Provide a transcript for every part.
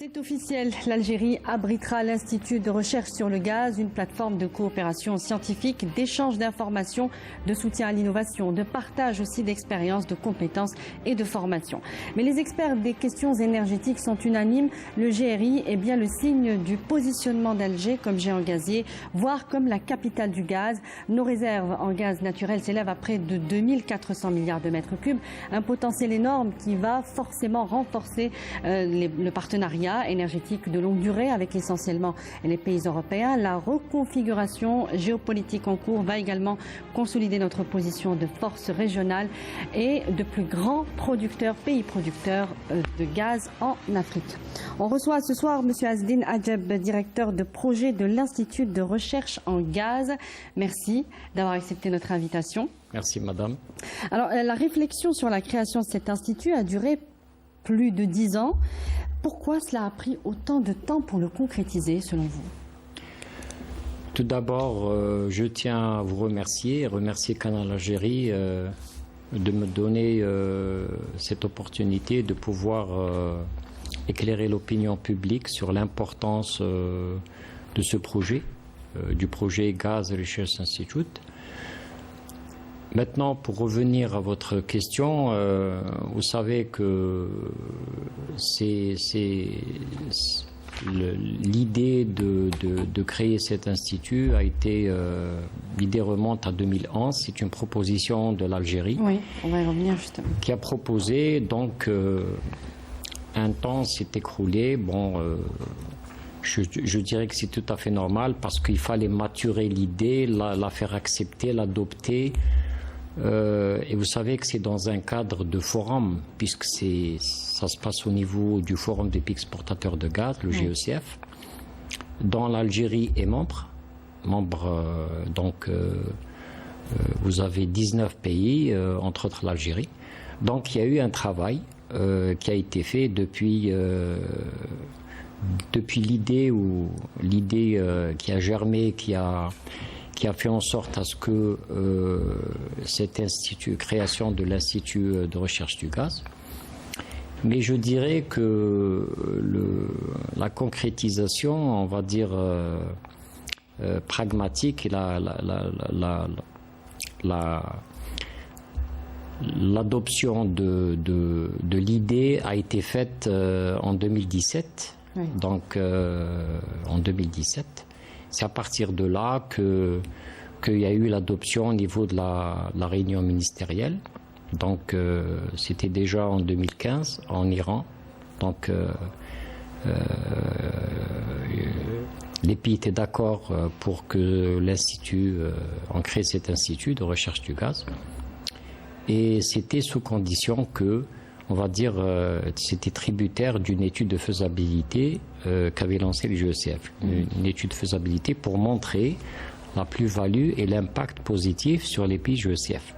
C'est officiel, l'Algérie abritera l'Institut de recherche sur le gaz, une plateforme de coopération scientifique, d'échange d'informations, de soutien à l'innovation, de partage aussi d'expériences, de compétences et de formation. Mais les experts des questions énergétiques sont unanimes, le GRI est bien le signe du positionnement d'Alger comme géant gazier, voire comme la capitale du gaz. Nos réserves en gaz naturel s'élèvent à près de 2400 milliards de mètres cubes, un potentiel énorme qui va forcément renforcer le partenariat énergétique de longue durée avec essentiellement les pays européens. La reconfiguration géopolitique en cours va également consolider notre position de force régionale et de plus grands producteurs, pays producteurs de gaz en Afrique. On reçoit ce soir M. Azdine Adjeb, directeur de projet de l'Institut de recherche en gaz. Merci d'avoir accepté notre invitation. Merci madame. Alors la réflexion sur la création de cet institut a duré plus de 10 ans. Pourquoi cela a pris autant de temps pour le concrétiser, selon vous? Tout d'abord, je tiens à vous remercier Canal Algérie de me donner cette opportunité de pouvoir éclairer l'opinion publique sur l'importance de ce projet, du projet Gas Research Institute. Maintenant, pour revenir à votre question, vous savez que l'idée de créer cet institut a été, l'idée remonte à 2011, c'est une proposition de l'Algérie. Oui, on va y revenir justement. Qui a proposé, donc un temps s'est écroulé, je dirais que c'est tout à fait normal parce qu'il fallait maturer l'idée, la faire accepter, l'adopter. Et vous savez que c'est dans un cadre de forum, puisque ça se passe au niveau du Forum des pays exportateurs de gaz, le GECF, dont l'Algérie est membre. Donc, vous avez 19 pays, entre autres l'Algérie. Donc, il y a eu un travail qui a été fait depuis l'idée qui a germé, qui a fait en sorte à ce que cette création de l'Institut de recherche du gaz. Mais je dirais que la concrétisation, on va dire pragmatique, et l'adoption de l'idée a été faite en 2017. Oui. Donc en 2017. C'est à partir de là qu'il y a eu l'adoption au niveau de la réunion ministérielle. Donc, c'était déjà en 2015, en Iran. Donc, les pays étaient d'accord pour que l'Institut, on crée cet Institut de recherche du gaz. Et c'était sous condition que, on va dire, c'était tributaire d'une étude de faisabilité qu'avait lancée le GECF. Une étude de faisabilité pour montrer la plus-value et l'impact positif sur les pays GECF.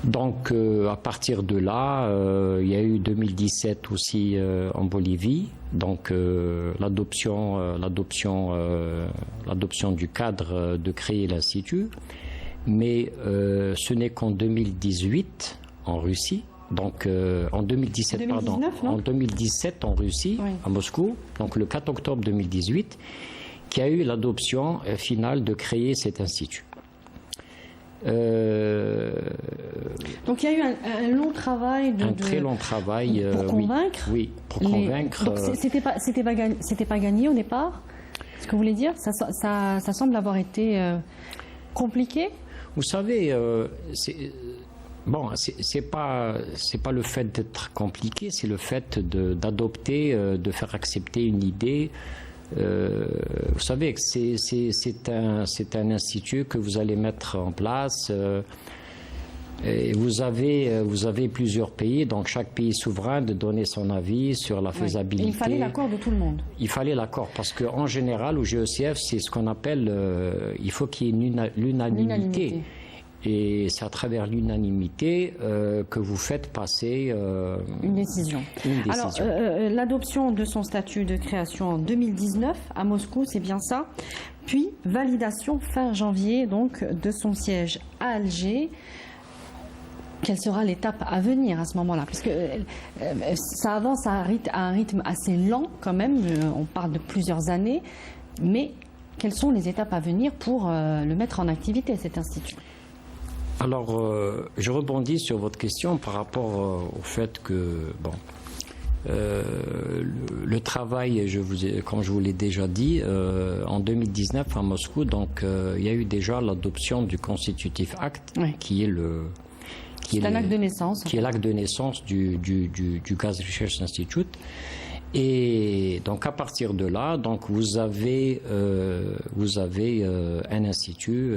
Donc, à partir de là, il y a eu 2017 aussi en Bolivie, donc l'adoption du cadre de créer l'Institut. Mais ce n'est qu'en 2018 en Russie. Donc en 2017, 2017 en Russie, oui, à Moscou, donc le 4 octobre 2018, qui a eu l'adoption finale de créer cet institut. Donc il y a eu un long travail très long travail pour convaincre. Oui, pour convaincre. Donc c'était pas gagné au départ. Ce que vous voulez dire, ça semble avoir été compliqué. Vous savez, bon, c'est pas le fait d'être compliqué, c'est le fait d'adopter, de faire accepter une idée. Vous savez que c'est un institut que vous allez mettre en place. Et vous avez plusieurs pays, donc chaque pays souverain de donner son avis sur la faisabilité. Et il fallait l'accord de tout le monde. Il fallait l'accord parce qu'en général au GECF c'est ce qu'on appelle, il faut qu'il y ait l'unanimité. Et c'est à travers l'unanimité que vous faites passer une décision. Alors, l'adoption de son statut de création en 2019 à Moscou, c'est bien ça. Puis, validation fin janvier donc, de son siège à Alger. quelle sera l'étape à venir à ce moment-là? Parce que ça avance à un rythme assez lent quand même, on parle de plusieurs années, mais quelles sont les étapes à venir pour le mettre en activité, cet institut? Alors, je rebondis sur votre question par rapport au fait que, bon, le travail, comme je vous l'ai déjà dit, en 2019 à Moscou, donc il y a eu déjà l'adoption du Constitutive Act, Oui. qui est un acte de naissance. Qui est l'acte de naissance du Gas Research Institute. Et donc à partir de là, donc vous avez un institut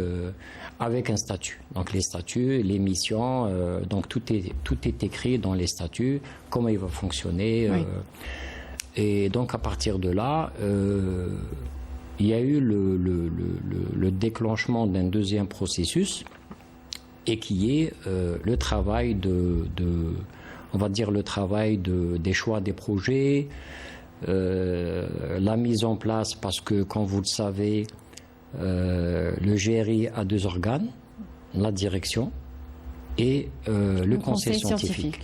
avec un statut. Donc les statuts, les missions, donc tout est écrit dans les statuts, comment il va fonctionner. Oui. Et donc à partir de là, il y a eu le déclenchement d'un deuxième processus, et qui est le travail on va dire le travail des choix des projets, la mise en place, parce que, comme vous le savez, le GRI a deux organes, la direction et le conseil scientifique.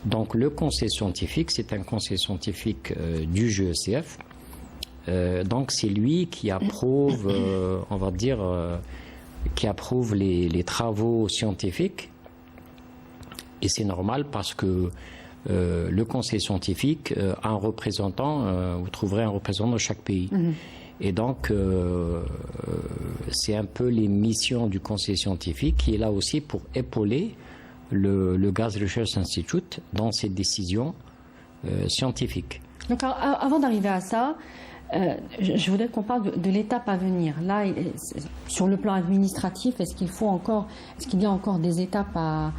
Donc le conseil scientifique, c'est un conseil scientifique du GECF. Donc c'est lui qui approuve, on va dire, qui approuve les travaux scientifiques. Et c'est normal parce que le conseil scientifique a un représentant, vous trouverez un représentant de chaque pays. Mmh. Et donc, c'est un peu les missions du conseil scientifique qui est là aussi pour épauler le Gas Research Institute dans ses décisions scientifiques. Donc, avant d'arriver à ça, je voudrais qu'on parle de l'étape à venir. Là, sur le plan administratif, est-ce qu'il y a encore des étapes à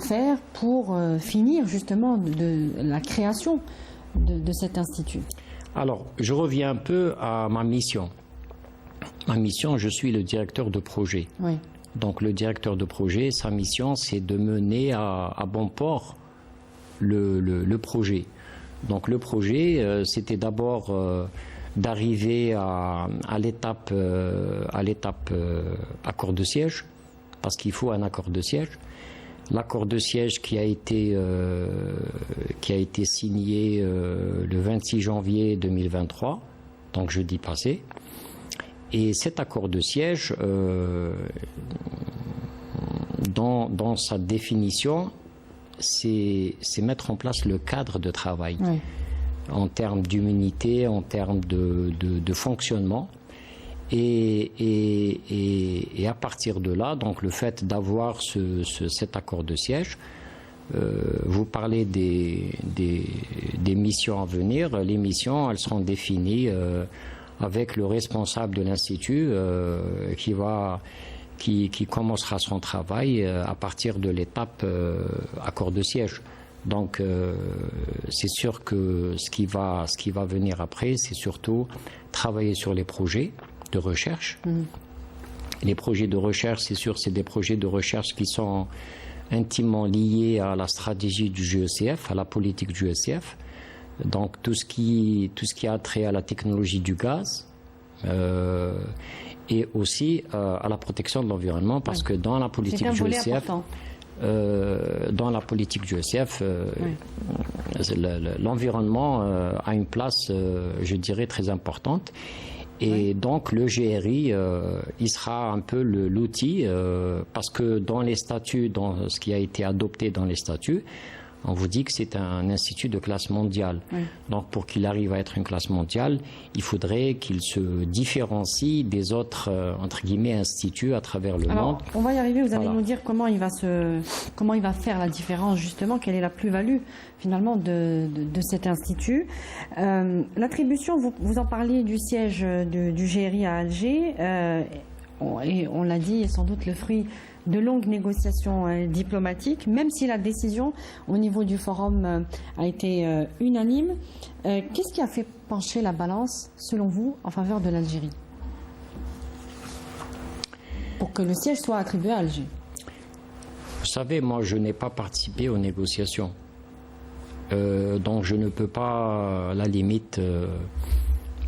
faire pour finir justement de la création de cet institut? Alors, je reviens un peu à ma mission. Ma mission, je suis le directeur de projet. Oui. Donc, le directeur de projet, sa mission, c'est de mener à bon port le projet. Donc, le projet, c'était d'abord d'arriver à l'étape accord de siège, parce qu'il faut un accord de siège. L'accord de siège qui a été signé le 26 janvier 2023, donc jeudi passé. Et cet accord de siège, dans sa définition, c'est mettre en place le cadre de travail, oui, en termes d'humanité, en termes de fonctionnement. Et à partir de là, donc le fait d'avoir cet accord de siège, vous parlez des missions à venir. Les missions, elles seront définies avec le responsable de l'Institut qui commencera son travail à partir de l'étape accord de siège. Donc c'est sûr que ce qui va venir après, c'est surtout travailler sur les projets de recherche. Mmh. Les projets de recherche, c'est sûr, c'est des projets de recherche qui sont intimement liés à la stratégie du GECF, à la politique du GECF. Donc tout ce qui a trait à la technologie du gaz et aussi à la protection de l'environnement, parce que dans la politique du GECF, l'environnement a une place, je dirais, très importante. Et donc le GRI, il sera un peu l'outil, parce que dans les statuts, dans ce qui a été adopté dans les statuts, on vous dit que c'est un institut de classe mondiale. Oui. Donc pour qu'il arrive à être une classe mondiale, il faudrait qu'il se différencie des autres, entre guillemets, instituts à travers le monde. On va y arriver, vous allez nous dire comment il va faire la différence, justement, quelle est la plus-value finalement de cet institut. L'attribution, vous en parliez du siège du GRI à Alger, et on l'a dit, est sans doute le fruit de longues négociations diplomatiques, même si la décision au niveau du forum a été unanime. Qu'est-ce qui a fait pencher la balance, selon vous, en faveur de l'Algérie, pour que le siège soit attribué à Alger? Vous savez, moi, je n'ai pas participé aux négociations. Donc, je ne peux pas, à la limite,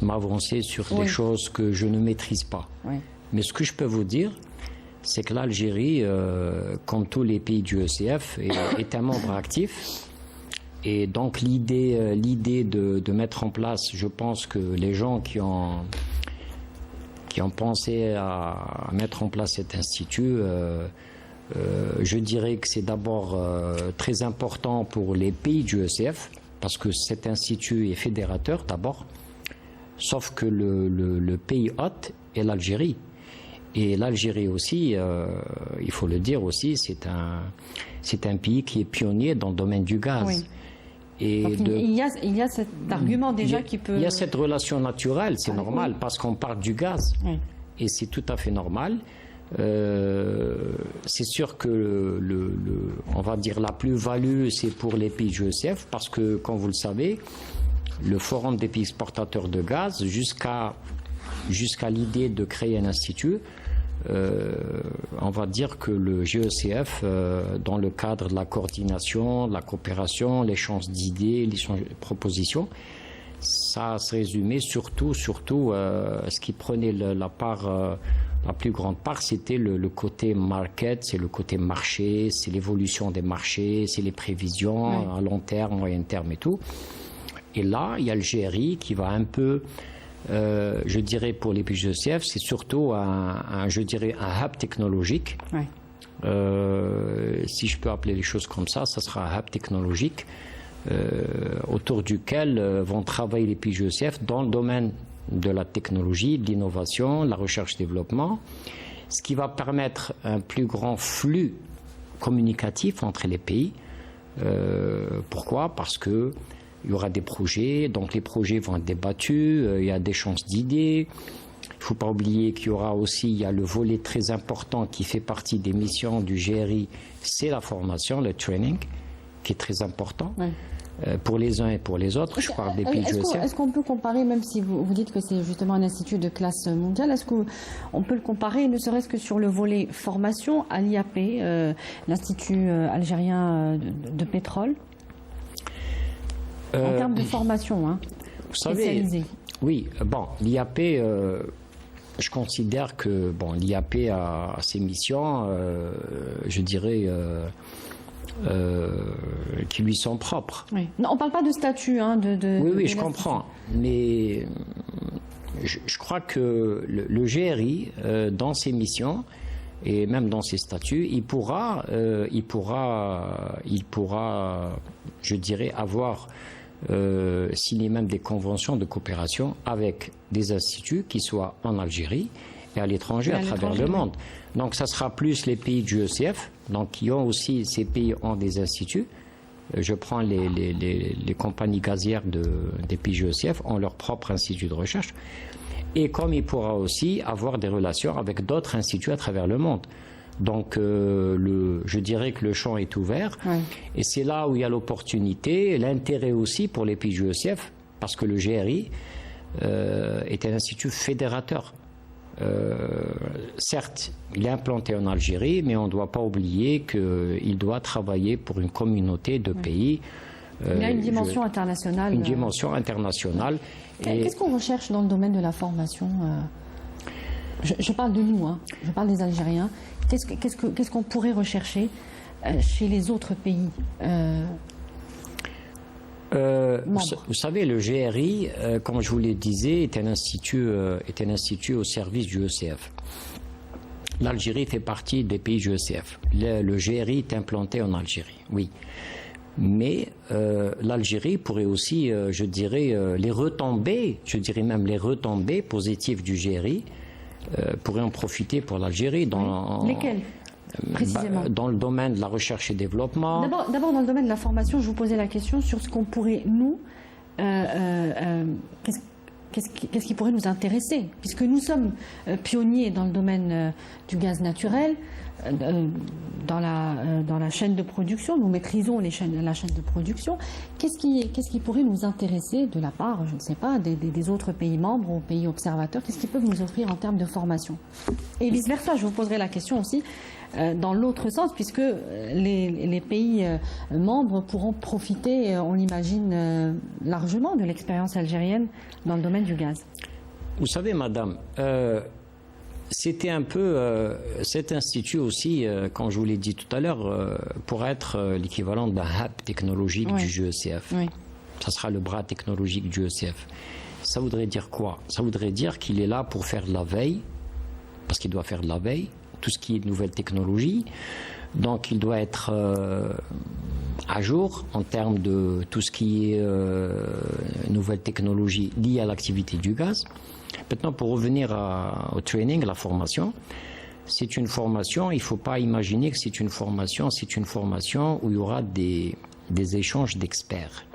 m'avancer sur des choses que je ne maîtrise pas. Oui. Mais ce que je peux vous dire, c'est que l'Algérie, comme tous les pays du ECF, est un membre actif. Et donc l'idée de mettre en place, je pense que les gens qui ont pensé à mettre en place cet institut, je dirais que c'est d'abord très important pour les pays du ECF, parce que cet institut est fédérateur d'abord, sauf que le pays hôte est l'Algérie. Et l'Algérie aussi, il faut le dire aussi, c'est un pays qui est pionnier dans le domaine du gaz. Oui. Et il y a cet argument déjà qui peut... Il y a cette relation naturelle, c'est normal, oui. parce qu'on parle du gaz. Oui. Et c'est tout à fait normal. C'est sûr que on va dire la plus-value, c'est pour les pays du ECF, parce que, comme vous le savez, le Forum des pays exportateurs de gaz, jusqu'à l'idée de créer un institut, on va dire que le GECF, dans le cadre de la coordination, de la coopération, l'échange d'idées, l'échange de propositions, ça se résumait surtout ce qui prenait la plus grande part, c'était le côté market, c'est le côté marché, c'est l'évolution des marchés, c'est les prévisions à long terme, moyen terme et tout. Et là, il y a le GRI qui va un peu, je dirais pour les pays GECF, c'est surtout un hub technologique. Oui. Si je peux appeler les choses comme ça sera un hub technologique autour duquel vont travailler les pays GECF dans le domaine de la technologie, de l'innovation, de la recherche-développement, ce qui va permettre un plus grand flux communicatif entre les pays. Pourquoi ? Parce que il y aura des projets, donc les projets vont être débattus, il y a des chances d'idées. Il ne faut pas oublier qu'il y aura aussi, il y a le volet très important qui fait partie des missions du GRI, c'est la formation, le training, qui est très important. Oui. Pour les uns et pour les autres, je parle des pays du ECF. Est-ce qu'on peut comparer, même si vous dites que c'est justement un institut de classe mondiale, est-ce qu'on peut le comparer, ne serait-ce que sur le volet formation, à l'IAP, l'Institut algérien de pétrole, en termes de formation, hein, vous savez, oui, bon, l'IAP, je considère que l'IAP a ses missions, je dirais, qui lui sont propres. Oui. Non, on ne parle pas de statut. Oui, je comprends. Mais je crois que le GRI, dans ses missions et même dans ses statuts, il pourra, je dirais, avoir signé même des conventions de coopération avec des instituts qui soient en Algérie et à l'étranger, à travers le monde. Donc ça sera plus les pays du ECF, donc qui ont aussi, ces pays ont des instituts. Je prends les compagnies gazières des pays du ECF, ont leur propre institut de recherche. Et comme il pourra aussi avoir des relations avec d'autres instituts à travers le monde. Donc je dirais que le champ est ouvert. Oui. Et c'est là où il y a l'opportunité, l'intérêt aussi pour les pays du ECF, parce que le GRI est un institut fédérateur. Certes, il est implanté en Algérie, mais on ne doit pas oublier qu'il doit travailler pour une communauté de pays. Il a une dimension internationale. Une dimension internationale. Qu'est-ce qu'on recherche dans le domaine de la formation ? Je parle de nous, hein. Je parle des Algériens. Qu'est-ce qu'on pourrait rechercher chez les autres pays vous savez, le GRI, comme je vous le disais, est un institut au service du ECF. L'Algérie fait partie des pays du ECF. Le GRI est implanté en Algérie, oui. Mais l'Algérie pourrait aussi, je dirais, les retombées positives du GRI pourraient en profiter pour l'Algérie. Lesquelles ? Précisément. Dans le domaine de la recherche et développement. D'abord, dans le domaine de la formation, je vous posais la question sur ce qu'on pourrait, nous, qu'est-ce qui pourrait nous intéresser, puisque nous sommes pionniers dans le domaine du gaz naturel, dans la chaîne de production, nous maîtrisons la chaîne de production. Qu'est-ce qui pourrait nous intéresser de la part, je ne sais pas, des autres pays membres ou pays observateurs? Qu'est-ce qu'ils peuvent nous offrir en termes de formation? Et vice-versa, je vous poserai la question aussi dans l'autre sens, puisque les pays membres pourront profiter, on l'imagine, largement de l'expérience algérienne dans le domaine du gaz. Vous savez, madame, C'était un peu cet institut aussi, quand je vous l'ai dit tout à l'heure, pour être l'équivalent d'un hub technologique du GECF. Oui. Ça sera le bras technologique du GECF. Ça voudrait dire quoi? Ça voudrait dire qu'il est là pour faire de la veille, parce qu'il doit faire de la veille, tout ce qui est nouvelle technologie. Donc il doit être à jour en termes de tout ce qui est nouvelle technologie liée à l'activité du gaz. Maintenant, pour revenir au training, la formation, c'est une formation, il ne faut pas imaginer que c'est une formation où il y aura des échanges d'experts.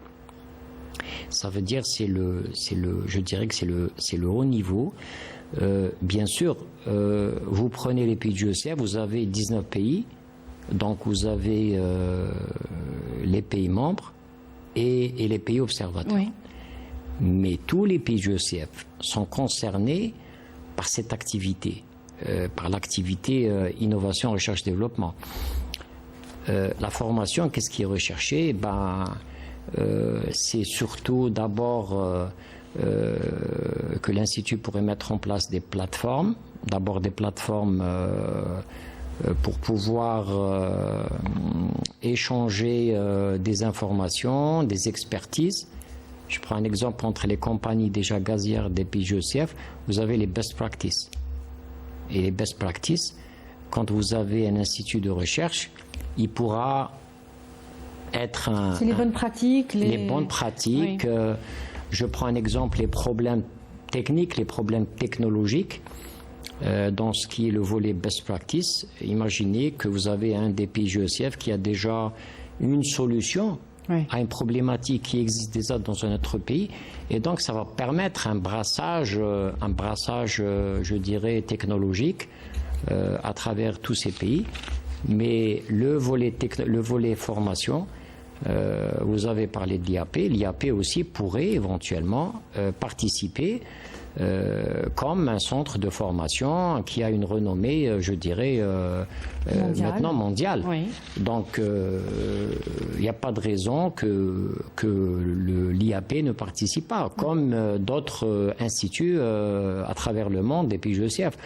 Ça veut dire je dirais que c'est le haut niveau. Bien sûr, vous prenez les pays du GECF, vous avez 19 pays, donc vous avez les pays membres et les pays observateurs. Oui. Mais tous les pays du GECF sont concernés par cette activité, par l'activité innovation, recherche, développement. La formation, qu'est-ce qui est recherché? C'est surtout d'abord que l'Institut pourrait mettre en place des plateformes, d'abord des plateformes pour pouvoir échanger des informations, des expertises. Je prends un exemple entre les compagnies déjà gazières des pays GECF, vous avez les best practices. Et les best practices, quand vous avez un institut de recherche, il pourra être c'est les bonnes pratiques. Les bonnes pratiques. Oui. Je prends un exemple, les problèmes techniques, les problèmes technologiques. Dans ce qui est le volet best practice, imaginez que vous avez un des pays GECF qui a déjà une solution à une problématique qui existe déjà dans un autre pays, et donc ça va permettre un brassage, je dirais, technologique à travers tous ces pays. Mais le volet formation, vous avez parlé de l'IAP. L'IAP aussi pourrait éventuellement participer comme un centre de formation qui a une renommée, je dirais, maintenant mondiale. Oui. Donc, il n'y a pas de raison que l'IAP ne participe pas, comme d'autres instituts à travers le monde des pays GECF.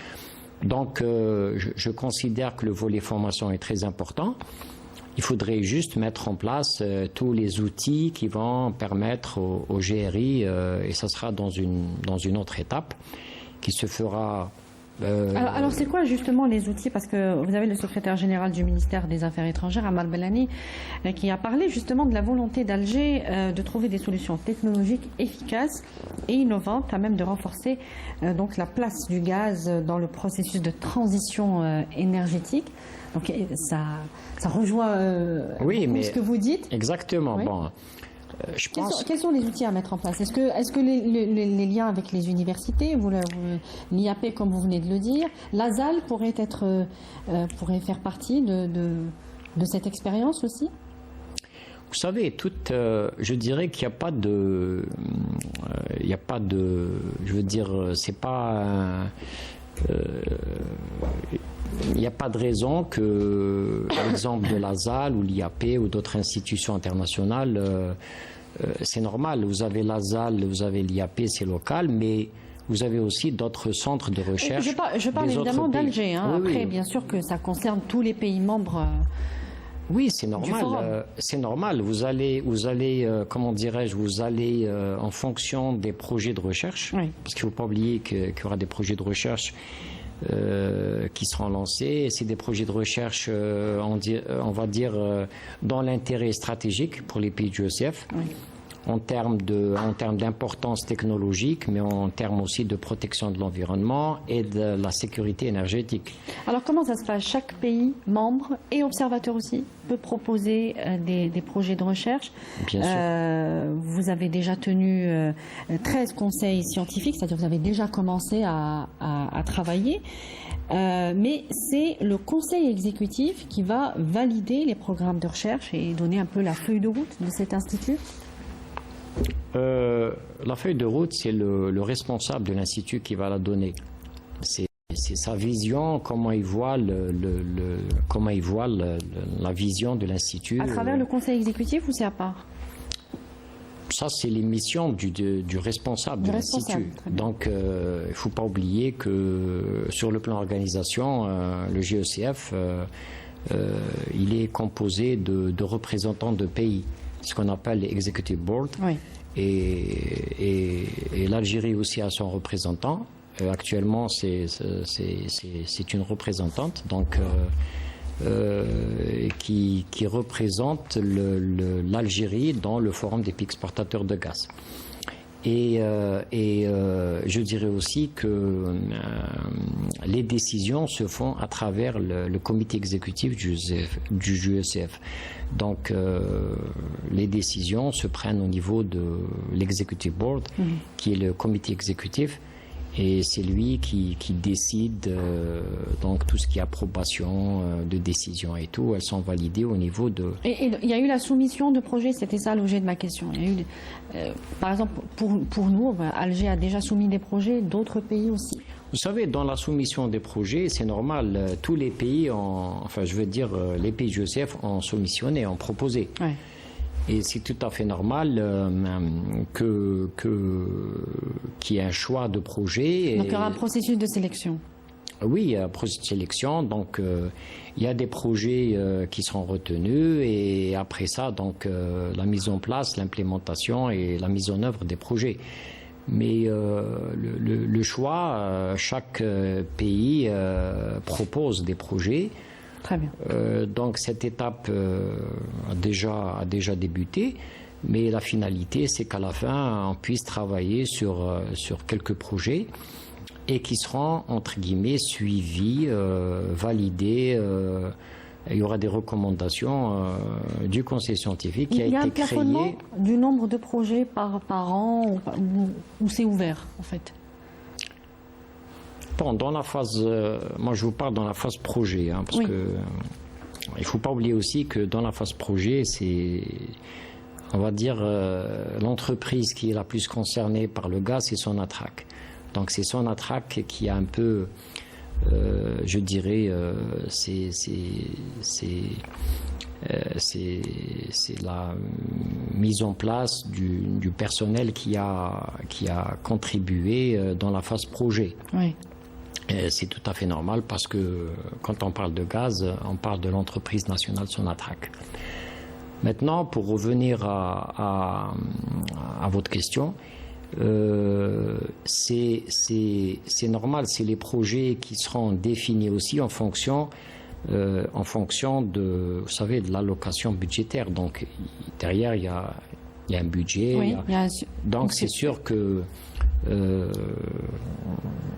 Donc, je considère que le volet formation est très important. Il faudrait juste mettre en place tous les outils qui vont permettre au GRI, et ça sera dans une autre étape, qui se fera... Alors c'est quoi justement les outils? Parce que vous avez le secrétaire général du ministère des Affaires étrangères, Amal Belhani, qui a parlé justement de la volonté d'Alger de trouver des solutions technologiques efficaces et innovantes à même de renforcer donc la place du gaz dans le processus de transition énergétique. Donc ça rejoint ce que vous dites. Exactement. Oui. Bon, je pense... Quels sont les outils à mettre en place? Est-ce que les liens avec les universités, l'IAP comme vous venez de le dire, l'ASAL pourrait faire partie de cette expérience aussi? Vous savez, je dirais qu'il n'y a pas de, je veux dire, c'est pas, il n'y a pas de raison que, par exemple, de l'ASAL ou l'IAP ou d'autres institutions internationales, c'est normal. Vous avez l'ASAL, vous avez l'IAP, c'est local, mais vous avez aussi d'autres centres de recherche. Je parle évidemment d'Alger. Hein. Oui, après, bien sûr que ça concerne tous les pays membres. Oui, c'est normal. C'est normal. Vous allez, comment dirais-je, vous allez en fonction des projets de recherche, parce qu'il ne faut pas oublier qu'il y aura des projets de recherche qui seront lancés. C'est des projets de recherche, on va dire, dans l'intérêt stratégique pour les pays du GECF. Oui. En termes d'importance technologique, mais en termes aussi de protection de l'environnement et de la sécurité énergétique. Alors comment ça se passe? Chaque pays membre et observateur aussi peut proposer des projets de recherche. Bien sûr. Vous avez déjà tenu 13 conseils scientifiques, c'est-à-dire que vous avez déjà commencé à travailler. Mais c'est le conseil exécutif qui va valider les programmes de recherche et donner un peu la feuille de route de cet institut. La feuille de route, c'est le responsable de l'Institut qui va la donner. C'est sa vision, comment il voit la vision de l'Institut. À travers le conseil exécutif ou c'est à part? Ça, c'est les missions du responsable de l'Institut. Donc, il ne faut pas oublier que sur le plan organisation, le GECF, il est composé de représentants de pays, ce qu'on appelle les Executive Board. Oui. Et l'Algérie aussi a son représentant. Actuellement, c'est une représentante, donc qui représente l'Algérie dans le Forum des pays exportateurs de gaz. Et je dirais aussi que les décisions se font à travers le comité exécutif du GECF. Donc les décisions se prennent au niveau de l'Executive Board, qui est le comité exécutif. Et c'est lui qui décide, donc tout ce qui est approbation de décision et tout, elles sont validées au niveau de... Et il y a eu la soumission de projets, c'était ça l'objet de ma question. Il y a eu, par exemple, pour nous, Alger a déjà soumis des projets, d'autres pays aussi. Vous savez, dans la soumission des projets, c'est normal, tous les pays, les pays GECF ont soumissionné, ont proposé. Ouais. Et c'est tout à fait normal qu'il y ait un choix de projet. Donc il y aura un processus de sélection. Oui, il y a un processus de sélection. Donc il y a des projets qui seront retenus et après ça, donc la mise en place, l'implémentation et la mise en œuvre des projets. Mais le choix, chaque pays propose des projets. Très bien. Donc cette étape a déjà débuté, mais la finalité, c'est qu'à la fin, on puisse travailler sur quelques projets et qui seront, entre guillemets, suivis, validés. Il y aura des recommandations du conseil scientifique qui a été créé. Il y a un plafonnement du nombre de projets par an ou c'est ouvert, en fait? Bon, dans la phase, moi je vous parle dans la phase projet, parce que il ne faut pas oublier aussi que dans la phase projet, c'est, on va dire, l'entreprise qui est la plus concernée par le gaz, c'est Sonatrach. Donc c'est Sonatrach qui a un peu, je dirais, c'est la mise en place du personnel qui a contribué dans la phase projet. Oui. C'est tout à fait normal parce que quand on parle de gaz, on parle de l'entreprise nationale Sonatrach. Maintenant, pour revenir à votre question, c'est normal, c'est les projets qui seront définis aussi en fonction de, vous savez, de l'allocation budgétaire. Donc derrière, il y a un budget. Oui, donc c'est sûr que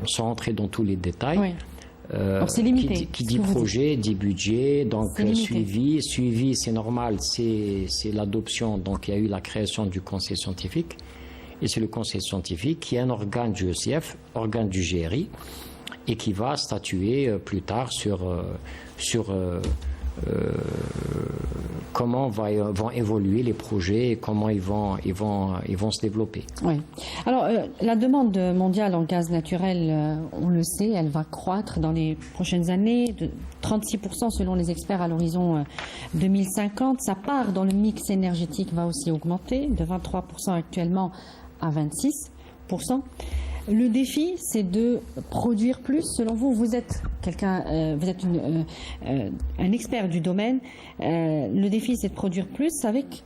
sans entrer dans tous les détails, oui. Donc c'est limité. Qui dit projet, dit budget, donc suivi, c'est normal, c'est l'adoption. Donc il y a eu la création du conseil scientifique, et c'est le conseil scientifique qui est un organe du GECF, organe du GRI, et qui va statuer plus tard sur comment vont évoluer les projets et comment ils vont se développer. Oui. Alors, la demande mondiale en gaz naturel, on le sait, elle va croître dans les prochaines années, de 36% selon les experts à l'horizon 2050. Sa part dans le mix énergétique va aussi augmenter, de 23% actuellement à 26%. Le défi, c'est de produire plus. Selon vous, vous êtes vous êtes un expert du domaine. Le défi, c'est de produire plus avec,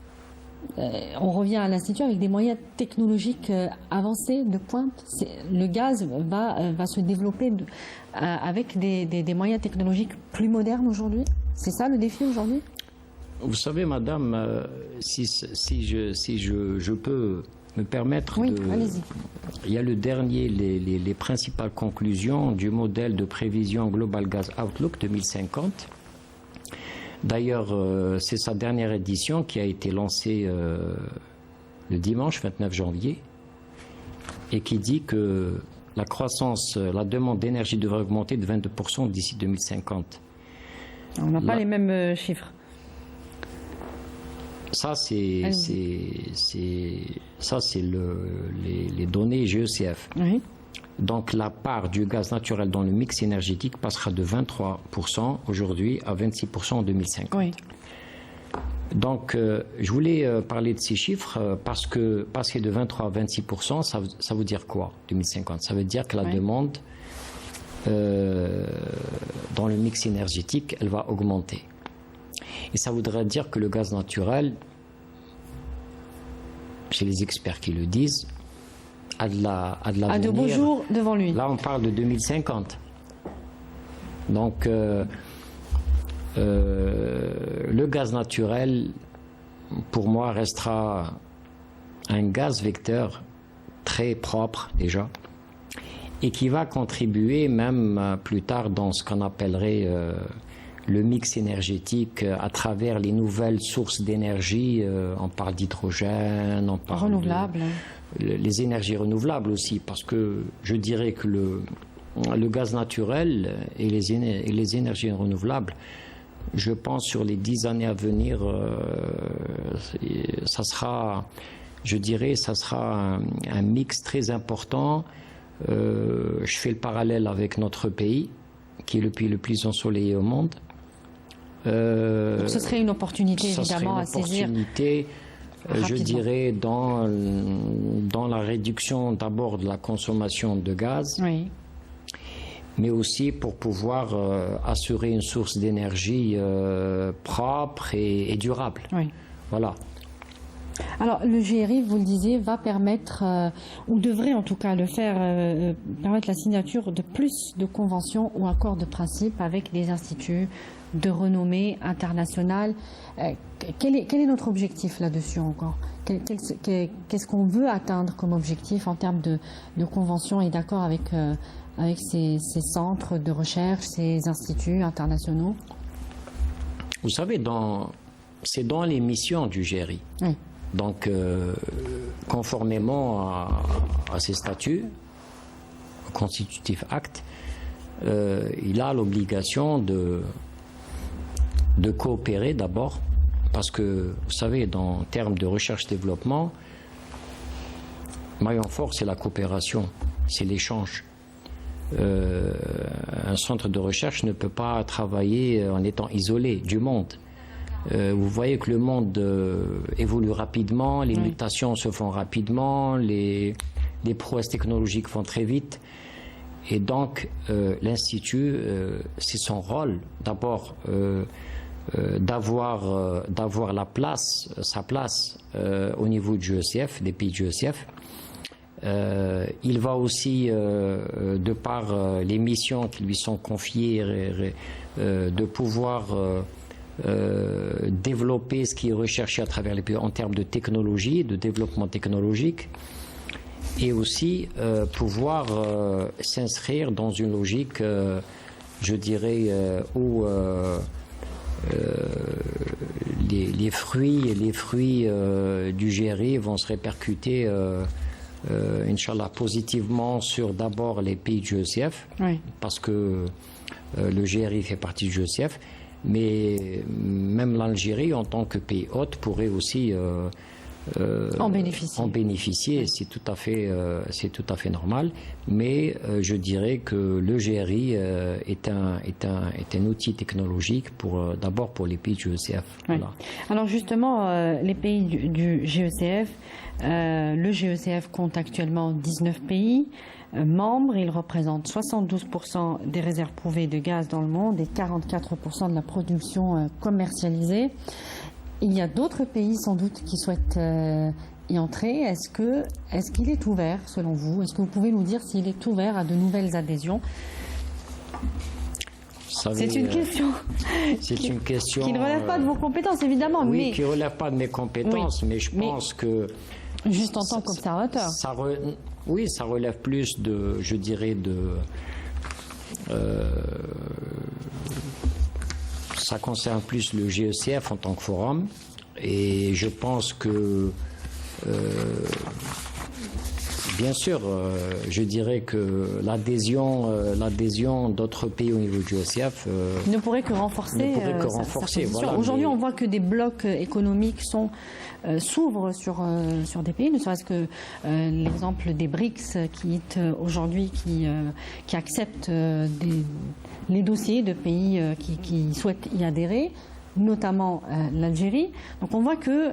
on revient à l'Institut, avec des moyens technologiques avancés, de pointe. Le gaz va se développer avec des moyens technologiques plus modernes aujourd'hui. C'est ça le défi aujourd'hui? Vous savez, madame, si je peux me permettre allez-y. Il y a les principales conclusions du modèle de prévision Global Gas Outlook 2050. D'ailleurs, c'est sa dernière édition qui a été lancée le dimanche 29 janvier et qui dit que la demande d'énergie devrait augmenter de 22% d'ici 2050. On n'a pas les mêmes chiffres. Ça, c'est les données GECF. Oui. Donc, la part du gaz naturel dans le mix énergétique passera de 23% aujourd'hui à 26% en 2050. Oui. Donc, je voulais parler de ces chiffres parce que passer de 23 à 26%, ça veut dire quoi, 2050? Ça veut dire que la demande dans le mix énergétique, elle va augmenter. Et ça voudrait dire que le gaz naturel, chez les experts qui le disent, a de beaux jours devant lui. Là, on parle de 2050. Donc, le gaz naturel, pour moi, restera un gaz vecteur très propre déjà et qui va contribuer même plus tard dans ce qu'on appellerait le mix énergétique à travers les nouvelles sources d'énergie. On parle d'hydrogène, on parle renouvelable. Les énergies renouvelables aussi, parce que je dirais que le gaz naturel et les énergies renouvelables, je pense sur les 10 années à venir, ça sera, je dirais, ça sera un mix très important. Je fais le parallèle avec notre pays, qui est le pays le plus ensoleillé au monde. Donc ce serait une opportunité, évidemment, à saisir. Je dirais, dans la réduction d'abord de la consommation de gaz, oui, mais aussi pour pouvoir assurer une source d'énergie propre et durable. Oui. Voilà. Alors, le GRI, vous le disiez, va permettre, ou devrait en tout cas le faire, permettre la signature de plus de conventions ou accords de principe avec des instituts de renommée internationale. Quel est notre objectif là-dessus encore? Qu'est-ce qu'on veut atteindre comme objectif en termes de conventions et d'accords avec ces centres de recherche, ces instituts internationaux? Vous savez, c'est dans les missions du GRI. Oui. Donc, conformément à ces statuts, au Constitutive Act, il a l'obligation de coopérer d'abord, parce que, vous savez, en termes de recherche-développement, maillon fort, c'est la coopération, c'est l'échange. Un centre de recherche ne peut pas travailler en étant isolé du monde. Vous voyez que le monde évolue rapidement, les mutations se font rapidement, les prouesses technologiques vont très vite. Et donc, l'Institut, c'est son rôle, d'abord, d'avoir sa place au niveau du GECF, des pays du GECF. Il va aussi, de par les missions qui lui sont confiées, de pouvoir développer ce qui est recherché à travers les pays en termes de technologie, de développement technologique, et aussi pouvoir s'inscrire dans une logique, je dirais, où les fruits du GRI vont se répercuter, Inch'Allah, positivement sur d'abord les pays du GECF, oui, parce que le GRI fait partie du GECF, mais même l'Algérie, en tant que pays hôte, pourrait aussi en bénéficier. C'est tout à fait normal. Mais je dirais que le GRI est un outil technologique d'abord pour les pays du GECF. Oui. Voilà. Alors justement, les pays du GECF, le GECF compte actuellement 19 pays membres. Il représente 72% des réserves prouvées de gaz dans le monde et 44% de la production commercialisée. Il y a d'autres pays sans doute qui souhaitent y entrer. Est-ce qu'il est ouvert selon vous? Est-ce que vous pouvez nous dire s'il est ouvert à de nouvelles adhésions? C'est une question. C'est une question qui ne relève pas de vos compétences, évidemment. Oui, qui ne relève pas de mes compétences, oui, mais je pense que... Juste en tant qu'observateur. Oui, ça relève plus de, je dirais, ça concerne plus le GECF en tant que forum, et je pense que bien sûr, je dirais que l'adhésion d'autres pays au niveau du GECF ne pourrait que renforcer. Voilà, aujourd'hui, on voit que des blocs économiques s'ouvrent sur des pays, ne serait-ce que l'exemple des BRICS aujourd'hui qui acceptent les dossiers de pays qui souhaitent y adhérer. notamment l'Algérie. Donc on voit que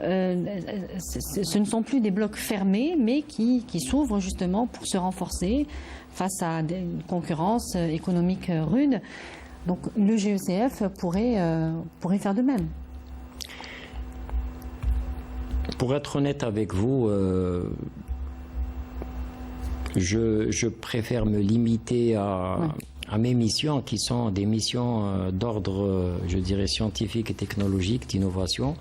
ce ne sont plus des blocs fermés, mais qui s'ouvrent justement pour se renforcer face à une concurrence économique rude. Donc le GECF pourrait faire de même. Pour être honnête avec vous, je préfère me limiter à mes missions, qui sont des missions d'ordre, je dirais, scientifique et technologique, d'innovation.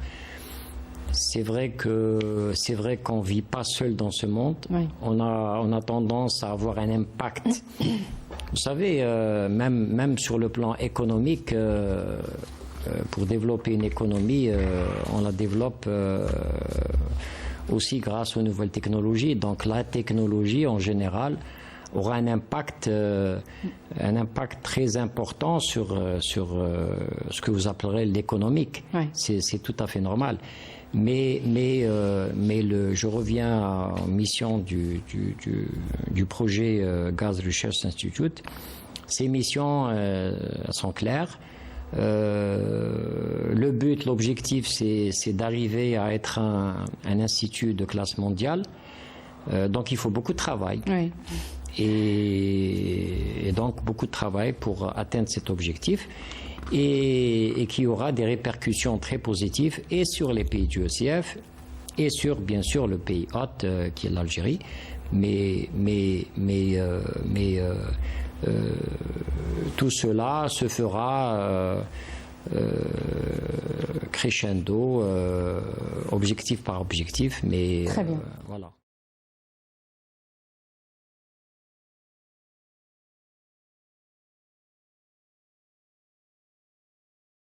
C'est vrai qu'on vit pas seul dans ce monde. Oui. On a tendance à avoir un impact. Vous savez, même sur le plan économique, pour développer une économie, on la développe aussi grâce aux nouvelles technologies. Donc la technologie en général aura un impact très important sur ce que vous appellerez l'économique. Oui. C'est tout à fait normal. Mais je reviens en mission du projet Gas Research Institute. Ces missions sont claires. Le but, l'objectif, c'est d'arriver à être un institut de classe mondiale. Donc il faut beaucoup de travail. Oui. Et donc beaucoup de travail pour atteindre cet objectif. Et qui aura des répercussions très positives et sur les pays du ECF et sur, bien sûr, le pays hôte qui est l'Algérie. Mais tout cela se fera crescendo, objectif par objectif. Mais très bien. Voilà.